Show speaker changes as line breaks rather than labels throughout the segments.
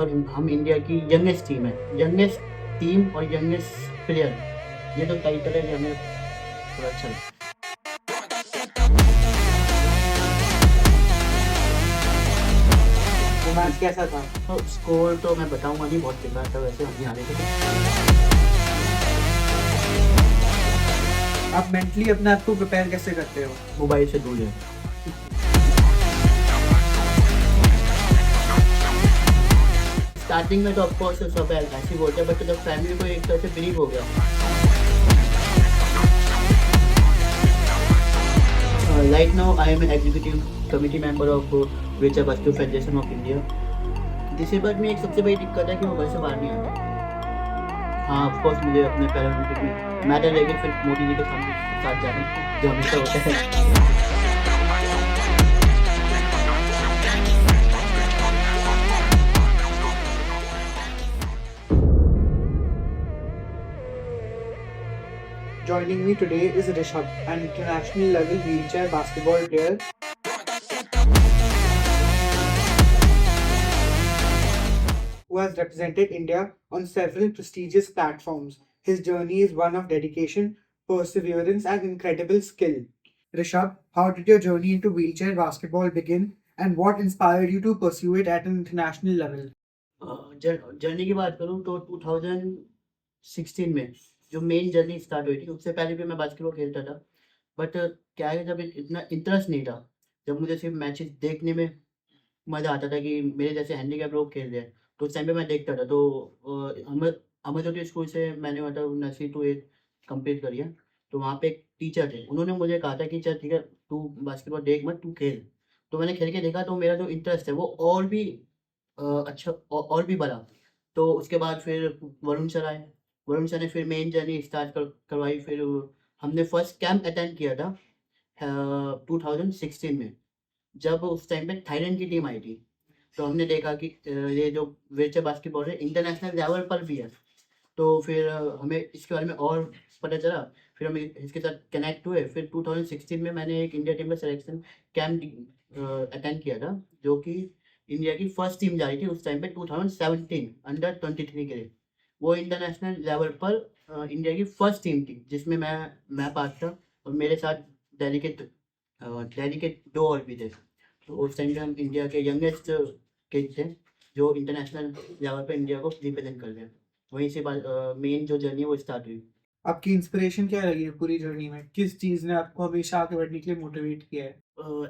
और हम इंडिया की यंगेस्ट टीम है, यंगेस्ट टीम और यंगेस्ट प्लेयर, ये तो टाइटल है जो हमें थोड़ा अच्छा लगता
वो मैच कैसा था?
है। तो स्कोर तो मैं बताऊंगा नहीं, बहुत बेकार था, वैसे हम ही हारे थे।
आप मेंटली अपने आप को प्रिपेयर कैसे करते हो?
मोबाइल से दूर है। स्टार्टिंग में तो ऑफकोर्स सब ऐसे ही बोलते हैं, बट जब फैमिली को एक तरह से बिलीव हो गया, right now I am an executive committee member of Wheelchair Basket Federation of India। Disable में एक सबसे बड़ी दिक्कत है कि वो घर से बाहर नहीं आता। हाँ ऑफकोर्स मुझे अपने पैरालंपिक में मेडल लेके फिर मोदी जी के साथ जाने जो हमेशा होता है।
Joining me today is Rishabh, an international level wheelchair basketball player who has represented India on several prestigious platforms. His journey is one of dedication, perseverance, and incredible skill. Rishabh, how did your journey into wheelchair basketball begin, and what inspired you to pursue it at an international level?
Journey की बात करूँ तो 2016 में जो main journey start हुई थी, उससे पहले भी मैं बास्केटबॉल खेलता था, बट क्या है जब इतना इंटरेस्ट नहीं था। जब मुझे सिर्फ मैचेस देखने में मज़ा आता था कि मेरे जैसे हैंडीकैप लोग खेल रहे हैं, तो उस टाइम पे मैं देखता था। तो अमर ज्योति स्कूल से मैंने मतलब नर्सरी टू 8 कंप्लीट करी है। तो वहाँ पे एक टीचर थे, उन्होंने मुझे कहा था कि चल ठीक है, तू बास्केटबॉल देख मत, तू खेल। तो मैंने खेल के देखा, तो मेरा जो इंटरेस्ट है वो और भी अच्छा और भी बढ़ा। तो उसके बाद फिर वरुण सर आए, वरुण सर ने फिर मेन जर्नी स्टार्ट करवाई। फिर हमने फर्स्ट कैंप अटेंड किया था 2016 में, जब उस टाइम पे थाईलैंड की टीम आई थी। तो हमने देखा कि ये जो व्हीलचेयर बास्केटबॉल है इंटरनेशनल लेवल पर भी है। तो फिर हमें इसके बारे में और पता चला, फिर हम इसके साथ कनेक्ट हुए। फिर 2016 में मैंने एक इंडिया टीम का सिलेक्शन कैंप अटेंड किया था, जो कि इंडिया की फर्स्ट टीम जा रही थी उस टाइम पे 2017 अंडर 23 के लिए। वो इंटरनेशनल लेवल पर इंडिया की फर्स्ट टीम थी, जिसमें मैं पार्ट था, और मेरे साथ दिल्ली के दिल्ली के 2 और भी थे। तो उस टाइम पे हम इंडिया के यंगेस्ट किड थे जो इंटरनेशनल लेवल पे इंडिया को रिप्रेजेंट कर रहे हैं। वहीं से मेन जो जर्नी है वो स्टार्ट हुई।
आपकी इंस्पिरेशन क्या रही है पूरी जर्नी में? किस चीज ने आपको हमेशा आगे बढ़ने के लिए मोटिवेट किया है?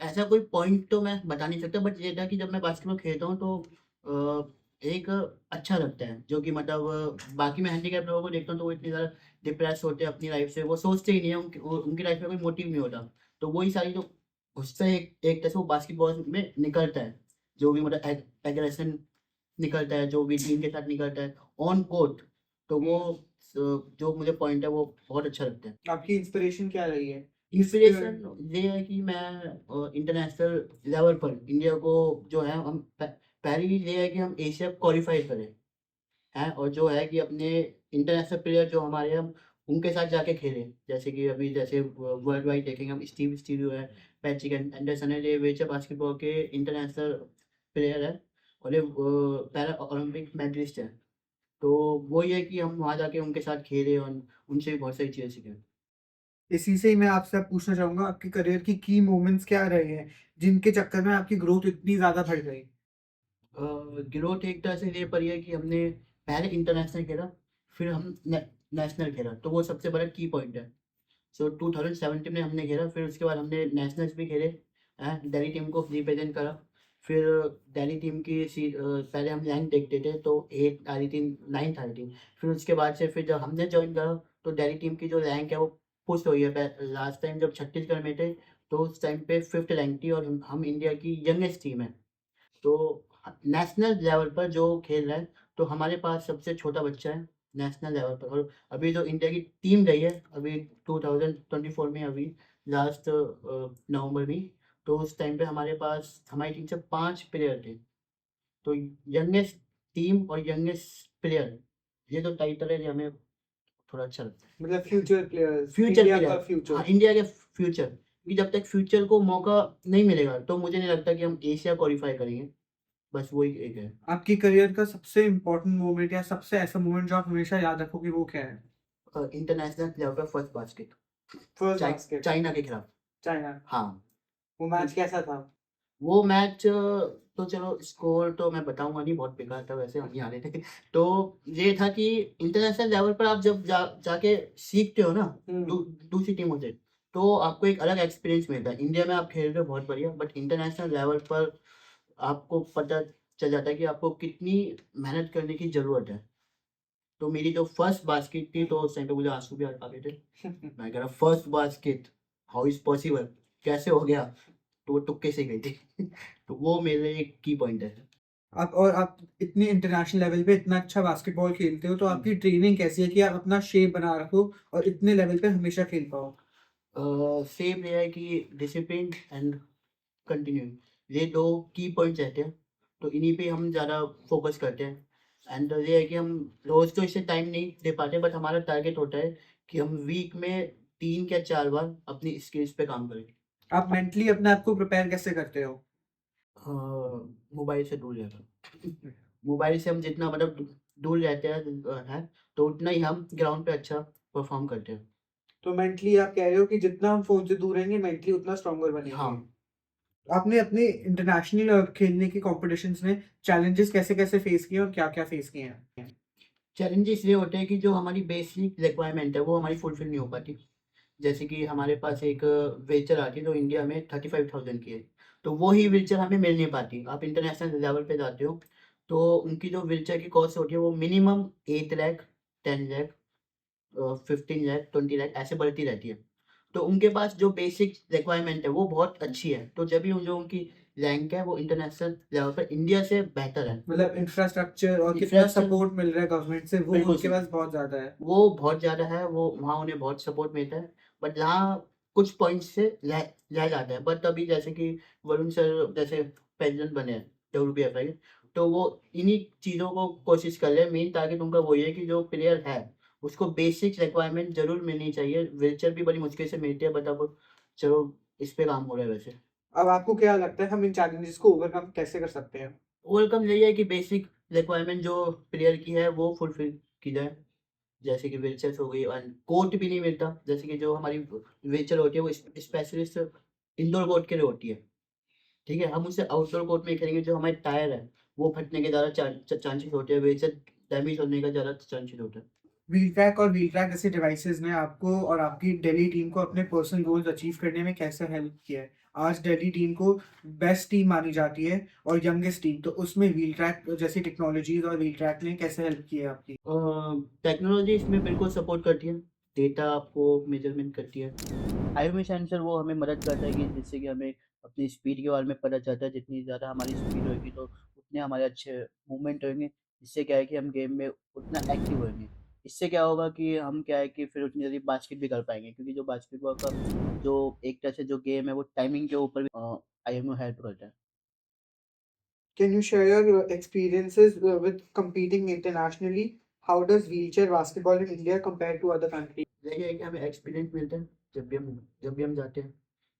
ऐसा कोई पॉइंट तो मैं बता नहीं सकता, बट ये था कि जब मैं बास्केटबॉल खेलता हूँ तो एक अच्छा लगता है, जो कि मतलब बाकी मैं हैंडीकैप लोगों को देखता हूँ तो वो इतने ज़्यादा डिप्रेस होते हैं अपनी लाइफ से, वो सोचते ही नहीं है, उनकी लाइफ में कोई मोटिव नहीं होता। तो वही सारी जो उससे एक तरह से वो बास्केटबॉल में निकलता है, जो भी मतलब एग्रेशन निकलता है, जो भी टीम के साथ निकलता है ऑन कोर्ट। तो वो जो मुझे पॉइंट है वो बहुत अच्छा लगता है।
आपकी इंस्पिरेशन क्या रही है?
इंस्पिरेशन ये है कि मैं इंटरनेशनल लेवल पर इंडिया को जो है हम पहली चीज़ ये है कि हम एशिया क्वालिफाई करें हैं, और जो है कि अपने इंटरनेशनल प्लेयर जो हमारे हैं, हम उनके साथ जाके खेलें। जैसे कि अभी जैसे वर्ल्ड वाइड देखेंगे हम, स्टीव स्टीरियो है, पैट्रिक एंडरसन है, ये व्हीलचेयर बास्केटबॉल के इंटरनेशनल प्लेयर है, और ये पैरा ओलंपिक मेडलिस्ट है। तो वो ये है कि हम वहाँ जाके उनके साथ खेलें और उनसे भी बहुत सारी चीज़ें सीखें।
इसी से ही मैं आपसे पूछना चाहूंगा, आपके करियर की मोमेंट्स क्या रहे हैं जिनके चक्कर में आपकी ग्रोथ इतनी ज्यादा बढ़ गई?
ग्रोथ एक तरह से ये पड़ी है कि हमने पहले इंटरनेशनल खेला, फिर हम नेशनल खेला, तो वो सबसे बड़ा की पॉइंट है। सो 2017 में हमने खेला, फिर उसके बाद हमने नेशनल्स भी खेले, दिल्ली टीम को रिप्रेजेंट करा। फिर दिल्ली टीम की पहले हम रैंक देखते थे तो 8 आ रही थी, 9th आ रही थी। फिर उसके बाद से फिर जब हमने ज्वाइन करा तो दिल्ली टीम की जो रैंक है वो पुश हुई है। लास्ट टाइम जब छत्तीसगढ़ में थे तो उस टाइम पे 5th रैंक थी, और हम इंडिया की यंगेस्ट टीम है। तो नेशनल लेवल पर जो खेल रहा है, तो हमारे पास सबसे छोटा बच्चा है नेशनल लेवल पर। और अभी जो इंडिया की टीम गई है अभी 2024 में, अभी लास्ट नवंबर में, तो उस टाइम पे हमारे पास हमारी टीम से 5 प्लेयर थे। तो यंगेस्ट टीम और यंगेस्ट प्लेयर, ये जो टाइटल है ये हमें थोड़ा अच्छा लगता है।
मतलब future players,
future
India
player,
का
हाँ
फ्यूचर।
इंडिया के फ्यूचर, क्योंकि जब तक फ्यूचर को मौका नहीं मिलेगा तो मुझे नहीं लगता कि हम एशिया क्वालिफाई करेंगे। बस वही एक है।
आपकी करियर का सबसे इम्पोर्टेंट मोमेंट या सबसे ऐसा मोमेंट जो आप हमेशा याद रखोगे वो क्या है?
इंटरनेशनल लेवल पर first basket,
first basket,
China के खिलाफ।
चाइना।
हाँ,
वो मैच कैसा था?
वो मैच तो चलो स्कोर तो मैं बताऊँगा नहीं, बहुत बेकार था, वैसे हम ही हारे थे। तो ये था कि इंटरनेशनल लेवल पर आप जब जाके सीखते हो ना दूसरी टीमों से, तो आपको एक अलग एक्सपीरियंस मिलता है। इंडिया में आप खेल रहे हो बहुत बढ़िया, बट इंटरनेशनल लेवल पर आपको पता चल जाता है कि आपको कितनी मेहनत करने की ज़रूरत है। तो मेरी जो फर्स्ट बास्केट थी, तो उस टाइम पे मुझे आँसू भी आ गए थे। मैं कह रहा first basket, how is possible? कैसे हो गया? तो वो तुक्के से गई थी। तो वो मेरे लिए एक की पॉइंट है।
आप इतने इंटरनेशनल लेवल पे इतना अच्छा बास्केटबॉल खेलते हो तो
हुँ।
आपकी ट्रेनिंग कैसी है कि आप अपना शेप बना रखो और इतने लेवल पे हमेशा खेल पाओ?
सेम ये है कि डिसिप्लिन एंड कंटिन्यू, ये 2 की पॉइंट्स रहते हैं, तो इन्हीं पे हम ज़्यादा फ़ोकस करते हैं। एंड ये है कि हम रोज़ तो इसे टाइम नहीं दे पाते, बट हमारा टारगेट होता है कि हम वीक में 3 या 4 बार अपनी स्किल्स पे काम करें।
आप मेंटली अपने आप को प्रिपेयर कैसे करते हो?
मोबाइल से दूर रहकर। मोबाइल से हम जितना मतलब दूर रहते हैं, तो उतना ही हम ग्राउंड पे अच्छा परफ़ॉर्म करते हैं।
तो मेंटली आप कह रहे हो कि जितना हम फ़ोन से दूर रहेंगे मेंटली उतना स्ट्रॉन्गर बनेंगे।
हाँ।
आपने अपने इंटरनेशनल खेलने के कॉम्पिटिशन्स में चैलेंजेस कैसे-कैसे फेस किए और क्या-क्या फेस किए हैं?
चैलेंजेस ये होते हैं कि जो हमारी बेसिक रिक्वायरमेंट है, वो हमारी फुलफ़िल नहीं हो पाती। जैसे कि हमारे पास एक व्हीलचेयर आती है जो इंडिया में 35,000 की है, तो वो ही व्हीलचेयर हमें मिल नहीं पाती। आप इंटरनेशनल लेवल पे जाते हो, तो उनकी जो व्हीलचेयर की कॉस्ट होती है वो मिनिमम 8 लाख, 10 लाख, 15 लाख, 20 लाख ऐसे बढ़ती रहती है। तो उनके पास जो बेसिक रिक्वायरमेंट है वो बहुत अच्छी है, तो जब भी जो उनकी रैंक है वो इंटरनेशनल लेवल पर इंडिया से बेहतर है।
मतलब इंफ्रास्ट्रक्चर और कितना
इंफ्रास्ट्रक्चर
सपोर्ट मिल रहा है गवर्नमेंट से वो
बिल्कुल
उनके
सही।
पास बहुत ज़्यादा है।
वो बहुत ज़्यादा है, वो वहाँ उन्हें बहुत सपोर्ट मिलता है, बट यहाँ कुछ पॉइंट्स से रह जाता है। बट अभी जैसे कि वरुण सर जैसे प्रेज़िडेंट बने हैं WPFI के, तो वो इन्हीं चीज़ों को कोशिश कर रहे हैं। मेन टारगेट उनका वही है कि जो प्लेयर है, उसको बेसिक रिक्वायरमेंट ज़रूर मिलनी चाहिए। व्हीलचेयर भी बड़ी मुश्किल से मिलती है, बट अब चलो इस पे काम हो रहा है वैसे।
अब आपको क्या लगता है हम इन चैलेंजेस को ओवरकम कैसे कर सकते हैं?
ओवरकम यही है कि बेसिक रिक्वायरमेंट जो प्लेयर की है वो फुलफ़िल की जाए। जैसे कि व्हीलचेयर्स हो गई, और कोर्ट भी नहीं मिलता। जैसे कि जो हमारी व्हीलचेयर होती है वो स्पेशलिस्ट इंडोर कोर्ट के लिए होती है, ठीक है? हम उससे आउटडोर कोर्ट में खेलेंगे, जो हमारे टायर है वो फटने के ज़्यादा चांसेस होते हैं, व्हीलचेयर डैमेज होने का ज़्यादा चांसेस होता है।
व्हील ट्रैक और व्हील ट्रैक जैसे डिवाइसेस ने आपको और आपकी दिल्ली टीम को अपने पर्सनल गोल्स अचीव करने में कैसे हेल्प किया है? आज दिल्ली टीम को बेस्ट टीम मानी जाती है और यंगेस्ट टीम, तो उसमें व्हील ट्रैक जैसी टेक्नोलॉजीज और व्हील ट्रैक ने कैसे हेल्प की है आपकी?
टेक्नोलॉजी इसमें बिल्कुल सपोर्ट करती है, डेटा आपको मेजरमेंट करती है। आईएमई सेंसर वो हमें मदद करता है कि जिससे कि हमें अपनी स्पीड के बारे में पता चलता है। जितनी ज़्यादा हमारी स्पीड होएगी, तो उतने हमारे अच्छे मूवमेंट होंगे। इससे क्या है कि हम गेम में उतना एक्टिव होंगे। इससे क्या होगा कि हम क्या है कि फिर उतनी जल्दी बास्केट भी कर पाएँगे, क्योंकि जो बास्केटबॉल का जो एक तरह से जो गेम है वो टाइमिंग के ऊपर भी आईएमओ हेल्प करता है।
Can you share your experiences with competing internationally? How does wheelchair basketball in India compare to other countries?
यही है कि हमें एक्सपीरियंस मिलता है जब भी हम जाते हैं,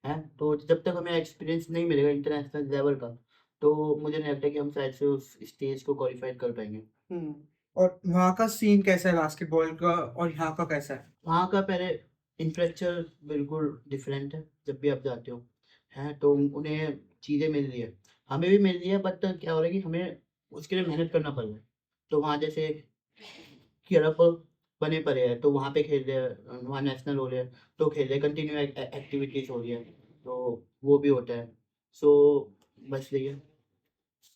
हैं? तो जब तक हमें एक्सपीरियंस नहीं मिलेगा इंटरनेशनल लेवल का, तो मुझे नहीं लगता कि हम शायद से उस स्टेज को क्वालीफाई कर पाएँगे।
हम्म। और वहाँ का सीन कैसा है बास्केटबॉल का और यहाँ का कैसा है?
वहाँ का पहले इंफ्रास्ट्रक्चर बिल्कुल डिफरेंट है, जब भी आप जाते हो, हैं? तो उन्हें चीज़ें मिल रही है, हमें भी मिल रही है, बट क्या हो रहा है कि हमें उसके लिए मेहनत करना पड़ रहा है। तो वहाँ जैसे क्लब बने पड़े हैं, तो वहाँ पे खेल रहे हैं, वहाँ नेशनल हो रहे हैं, तो खेल रहे हैं, कंटिन्यू एक्टिविटीज़ हो रही है, तो वो भी होता है। सो बस यही है।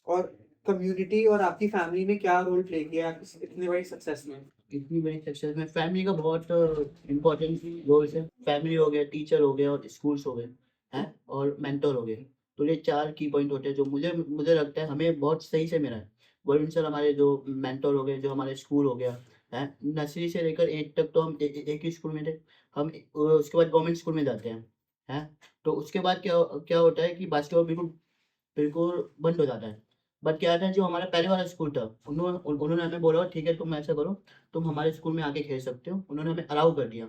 और कम्युनिटी और आपकी फैमिली ने क्या रोल प्ले किया है इस इतनी बड़ी सक्सेस में?
इतनी बड़ी सक्सेस में फैमिली का बहुत इम्पोर्टेंट रोल्स है। फैमिली हो गया, टीचर हो गए और स्कूल्स हो गए, हैं? और मेंटर हो गए। तो ये 4 की पॉइंट होते हैं जो मुझे मुझे लगता है हमें बहुत सही से मिला है। वरुण सर हमारे जो मेंटर हो गए, जो हमारे स्कूल हो गया, हैं? नर्सरी से लेकर 8 तक तो हम एक ही स्कूल में थे। हम उसके बाद गवर्नमेंट स्कूल में जाते हैं, हैं? तो उसके बाद क्या क्या होता है कि बास्केटबॉल बिल्कुल बिल्कुल बंद हो जाता है। बट क्या था, जो हमारा पहले वाला स्कूल था, उन्होंने हमें बोला ठीक है तुम ऐसा करो, तुम हमारे स्कूल में आके खेल सकते हो। उन्होंने हमें अलाउ कर दिया।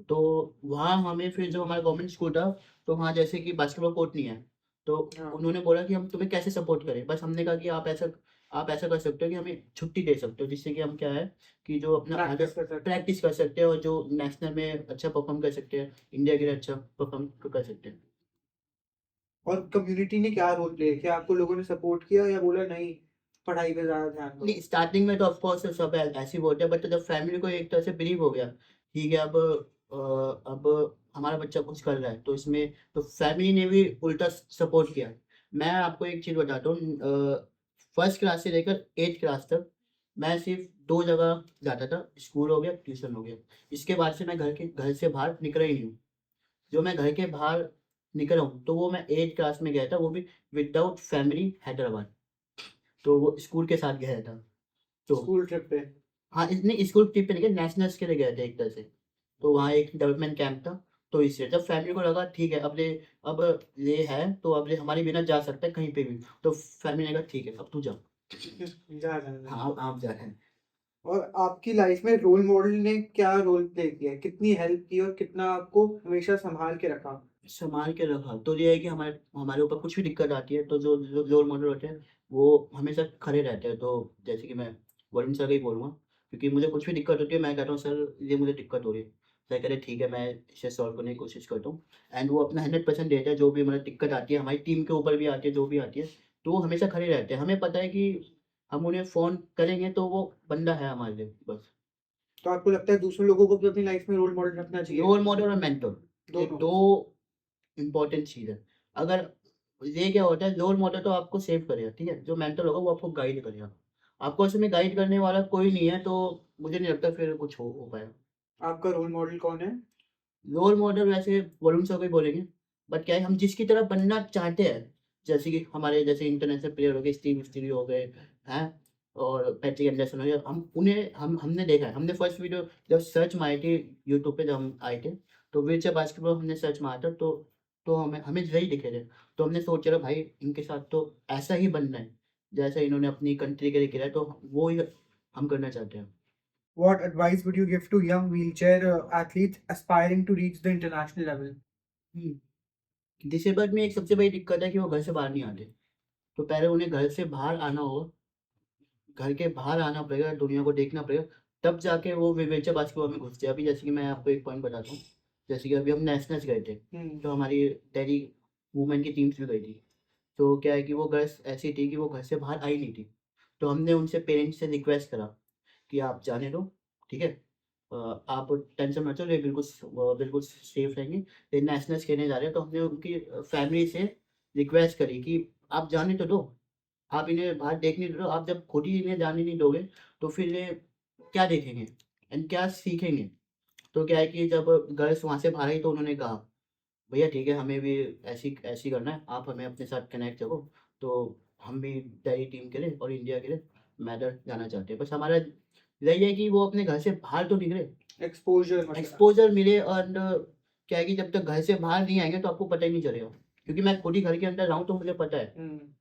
तो वहाँ हमें फिर जो हमारा गवर्नमेंट स्कूल था, तो वहाँ जैसे कि बास्केटबॉल कोर्ट नहीं है। तो
हाँ।
उन्होंने बोला कि हम तुम्हें कैसे सपोर्ट करें, बस हमने कहा कि आप ऐसा कर सकते हो कि हमें छुट्टी दे सकते हो, जिससे कि हम क्या है कि जो अपना आगे
प्रैक्टिस कर सकते हैं।
प्रैक्टिस कर सकते हैं और जो नेशनल में अच्छा परफॉर्म कर सकते हैं, इंडिया के लिए अच्छा परफॉर्म कर सकते हैं।
और कम्युनिटी ने क्या रोल प्ले किया? आपको लोगों ने सपोर्ट किया या बोला नहीं, पढ़ाई पे ज़्यादा ध्यान दो?
नहीं, स्टार्टिंग में तो ऑफ कोर्स सब ऐसे ही बोलते हैं, बट जब फैमिली को एक तरह से बिलीव हो गया, ठीक है, अब हमारा बच्चा कुछ कर रहा है तो इसमें तो फैमिली ने भी उल्टा सपोर्ट किया। मैं आपको एक चीज़ बताता हूँ, फर्स्ट क्लास से लेकर 8th क्लास तक मैं सिर्फ 2 जगह जाता था, स्कूल हो गया, ट्यूशन हो गया। इसके बाद से मैं घर से बाहर निकला ही नहीं हूँ। जो मैं घर के बाहर निकला हूँ, तो वो मैं 8th क्लास में गया था, वो भी विदाउट फैमिली हैदराबाद। तो वो स्कूल के साथ गया था। तो
स्कूल ट्रिप पे?
हाँ, नहीं स्कूल ट्रिप पे नहीं गए, नेशनल्स के लिए गए थे एक तरह से। तो वहाँ एक डेवलपमेंट कैंप था, तो इससे जब फैमिली को लगा ठीक है, अब ये है तो अब ये हमारे बिना जा सकता है कहीं पे भी, तो फैमिली ने कहा ठीक है अब तू जा।
जा रहा है।
हाँ, आप जा रहे हैं।
और आपकी लाइफ में रोल मॉडल ने क्या रोल प्ले किया? कितनी हेल्प की और कितना आपको हमेशा संभाल के रखा?
संभाल के रखा तो ये है कि हमारे हमारे ऊपर कुछ भी दिक्कत आती है तो जो जो रोल मॉडल होते हैं वो हमेशा खड़े रहते हैं। तो जैसे कि मैं वरुण सर का ही बोलूँगा, क्योंकि मुझे कुछ भी दिक्कत होती है मैं कहता हूँ सर ये मुझे दिक्कत हो रही है। सर कह रहे ठीक है, मैं इसे सॉल्व करने की कोशिश करता हूँ। एंड वो अपना 100% देते हैं, जो भी मतलब दिक्कत आती है हमारी टीम के ऊपर भी आती है, जो भी आती है, तो वो हमेशा खड़े रहते हैं। हमें पता है कि हम उन्हें फ़ोन करेंगे तो वो बंदा है हमारे लिए बस।
तो आपको लगता है दूसरे लोगों को भी अपनी लाइफ में रोल मॉडल रखना चाहिए?
रोल मॉडल और मेंटर, ये
दोनों?
2 इम्पोर्टेंट चीज़ है। अगर ये क्या होता है, रोल मॉडल तो आपको सेव करेगा, ठीक है? जो मेंटर होगा वो आपको गाइड करेगा। आपको असल में गाइड करने वाला कोई नहीं है तो मुझे नहीं लगता फिर कुछ हो पाएगा।
आपका रोल मॉडल कौन है?
रोल मॉडल वैसे वरुण सर को ही बोलेंगे, बट क्या है हम जिसकी तरह बनना चाहते हैं, जैसे कि हमारे जैसे इंटरनेशनल प्लेयर हो गए, स्टीव मिस्त्री हो गए, हैं? और पैट्रिक एंडरसन हो गया, हमने देखा है, हमने फर्स्ट वीडियो जब सर्च मारी थी यूट्यूब पे, जब हम आए थे, तो व्हीलचेयर बास्केटबॉल हमने सर्च मारा था, तो हमें हमें वही दिखे थे। तो हमने सोचा भाई इनके साथ तो ऐसा ही बनना है, जैसा इन्होंने अपनी कंट्री के लिए किया है, तो वो ही हम करना चाहते हैं।
What advice would you give to young wheelchair athletes aspiring to reach the international level?
Hmm. Disabled में एक सबसे बड़ी दिक्कत है कि वो घर से बाहर नहीं आते। तो पहले उन्हें घर से बाहर आना होगा, घर के बाहर आना पड़ेगा, दुनिया को देखना पड़ेगा, तब जाके वो व्हीलचेयर बास्केटबॉल में घुसते हैं। अभी जैसे कि मैं आपको एक पॉइंट बताता हूँ, जैसे कि अभी हम नेशनल्स गए थे,
हुँ।
तो हमारी दिल्ली वुमेन की टीम्स भी गई थी। तो क्या है कि वो गर्ल्स ऐसी थी कि वो घर से बाहर आई नहीं थी। तो हमने उनसे पेरेंट्स से रिक्वेस्ट करा कि आप जाने दो, ठीक है? आप टेंशन मत लो, ये बिल्कुल सेफ रहेंगे। ये नेशनल्स खेलने जा रहे हैं, तो हमने उनकी फैमिली से रिक्वेस्ट करी कि आप जाने तो दो। आप इन्हें बाहर देखने दो, आप जब खुद ही इन्हें जाने नहीं दोगे, तो फिर ये क्या देखेंगे एंड क्या सीखेंगे? तो क्या है कि जब गर्ल्स वहाँ से बाहर आई तो उन्होंने कहा, "भैया ठीक है, हमें भी ऐसे ही करना है, आप हमें अपने साथ कनेक्ट करो।" तो हम भी दिल्ली टीम के लिए और इंडिया के लिए मेडल लाना चाहते हैं। बस हमारा यही है कि वो अपने घर से बाहर तो निकले,
एक्सपोज़र मतलब।
एक्सपोज़र मिले, और क्या है कि जब तक घर से बाहर नहीं आएँगे तो आपको पता ही नहीं चलेगा। क्योंकि मैं खुद ही घर के अंदर रहा हूँ तो मुझे पता है।
हुँ।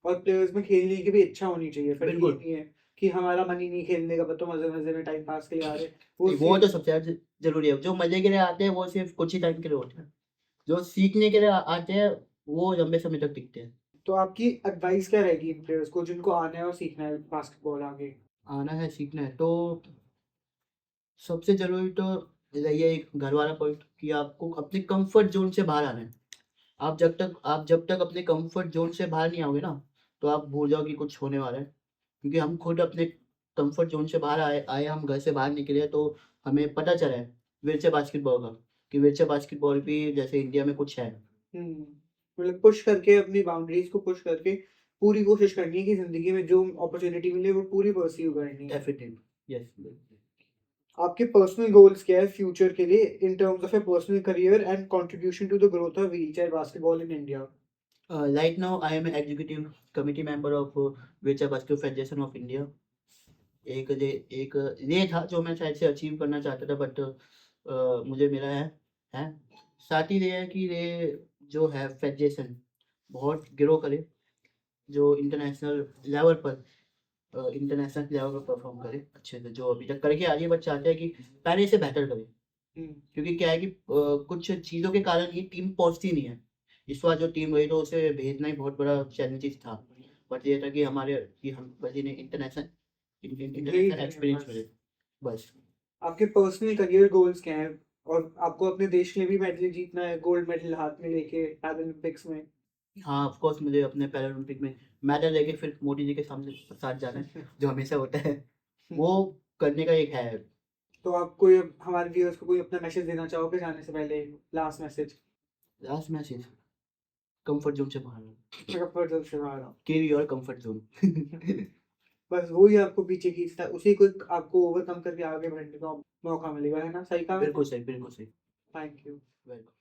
और प्लेयर्स में खेलने की भी इच्छा होनी चाहिए। फिर ये
बिल्कुल।
नहीं है कि हमारा मन ही नहीं खेलने का, बस तो मज़े-मज़े में टाइम पास के लिए आ रहे हैं। वो
नहीं, वो
खेल।
तो सबसे ज़्यादा ज़रूरी है। जो मज़े के लिए आते हैं वो सिर्फ़ कुछ ही टाइम के लिए होते हैं। जो सीखने के लिए आते हैं वो लंबे समय तक टिकते हैं।
तो आपकी एडवाइस क्या रहेगी इन प्लेयर्स को जिनको आना है और सीखना है बास्केटबॉल आगे?
आना है, सीखना है तो सबसे ज़रूरी तो यही है, एक घर वाला पॉइंट कि आपको अपने कम्फ़र्ट ज़ोन से बाहर आना है। आप जब तक अपने कम्फ़र्ट ज़ोन से बाहर नहीं आओगे ना, तो आप भूल जाओ कि कुछ होने वाला है। क्योंकि हम खुद अपने कम्फ़र्ट ज़ोन से बाहर आए आए हम घर से बाहर निकले हैं, तो हमें पता चला है व्हीलचेयर बास्केटबॉल का, कि व्हीलचेयर बास्केटबॉल भी जैसे इंडिया में कुछ है।
हुँ। मतलब पुश करके अपनी बाउंड्रीज़ को पुश करके पूरी कोशिश करनी है कि ज़िंदगी में जो अपॉर्च्युनिटी मिले वो पूरी परस्यू करनी है।
Definitely, yes.
आपके पर्सनल गोल्स क्या है फ्यूचर के लिए in terms of your personal career and contribution to the growth of wheelchair basketball in India?
Right now I am an executive committee member of Wheelchair Basketball Federation of India। एक ये था जो मैं शायद से achieve करना चाहता था, बट मुझे मिला है। साथ ही ये है कि ये जो है फेडरेशन बहुत ग्रो करे, जो इंटरनेशनल लेवल पर परफॉर्म करे अच्छे से, जो अभी तक करके आ रही है, बट चाहते हैं कि पहले से बेहतर करे।
हुँ।
क्योंकि क्या है कि कुछ चीज़ों के कारण ये टीम पहुँचती नहीं है। इस बार जो टीम गई तो उसे भेजना ही बहुत बड़ा चैलेंजेस था, बट ये था कि हम बस इन्हें इंटरनेशनल
यही है
एक्सपीरियंस
बस।
मिले बस।
आपके पर्सनल करियर गोल्स क्या हैं? और आपको अपने देश के लिए भी मेडल जीतना है, गोल्ड मेडल हाथ में लेके पैरालंपिक्स में।
हाँ, ऑफ कोर्स मुझे अपने पैरालंपिक में मेडल लेके फिर मोदी जी के साथ जाना है, जो हमेशा होता है, वो करने का एक है।
तो आप कोई हमारे व्यूअर्स को कोई अपना मैसेज देना चाहोगे जाने से पहले? Last message.
Last message, comfort zone से बाहर आओ,
जबरदस्त से बाहर आओ।
Kill your comfort zone.
बस वो ही आपको पीछे खींचता है, उसी को आपको ओवरकम करके आगे बढ़ने का मौका मिलेगा, है ना? सही कहा मैंने?
बिल्कुल सही, बिल्कुल सही।
Thank you.
वेलकम।